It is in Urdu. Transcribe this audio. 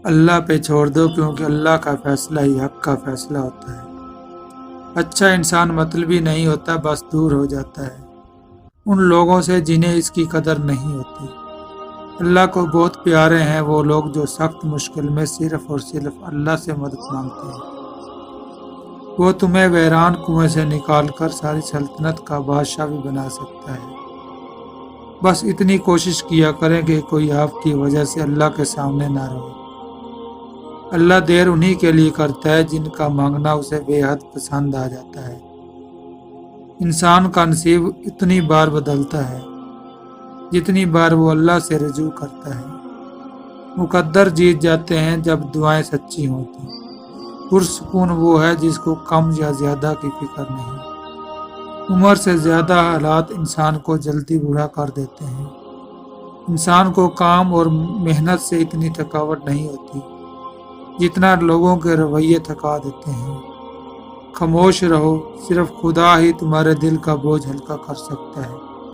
اللہ پہ چھوڑ دو، کیونکہ اللہ کا فیصلہ ہی حق کا فیصلہ ہوتا ہے۔ اچھا انسان مطلبی نہیں ہوتا، بس دور ہو جاتا ہے ان لوگوں سے جنہیں اس کی قدر نہیں ہوتی۔ اللہ کو بہت پیارے ہیں وہ لوگ جو سخت مشکل میں صرف اور صرف اللہ سے مدد مانگتے ہیں۔ وہ تمہیں ویران کنویں سے نکال کر ساری سلطنت کا بادشاہ بھی بنا سکتا ہے۔ بس اتنی کوشش کیا کریں کہ کوئی آپ کی وجہ سے اللہ کے سامنے نہ رہے۔ اللہ دیر انہی کے لیے کرتا ہے جن کا مانگنا اسے بے حد پسند آ جاتا ہے۔ انسان کا نصیب اتنی بار بدلتا ہے جتنی بار وہ اللہ سے رجوع کرتا ہے۔ مقدر جیت جاتے ہیں جب دعائیں سچی ہوتی۔ پرسکون وہ ہے جس کو کم یا زیادہ کی فکر نہیں۔ عمر سے زیادہ حالات انسان کو جلدی بوڑھا کر دیتے ہیں۔ انسان کو کام اور محنت سے اتنی تھکاوٹ نہیں ہوتی جتنا لوگوں کے رویے تھکا دیتے ہیں۔ خاموش رہو، صرف خدا ہی تمہارے دل کا بوجھ ہلکا کر سکتا ہے۔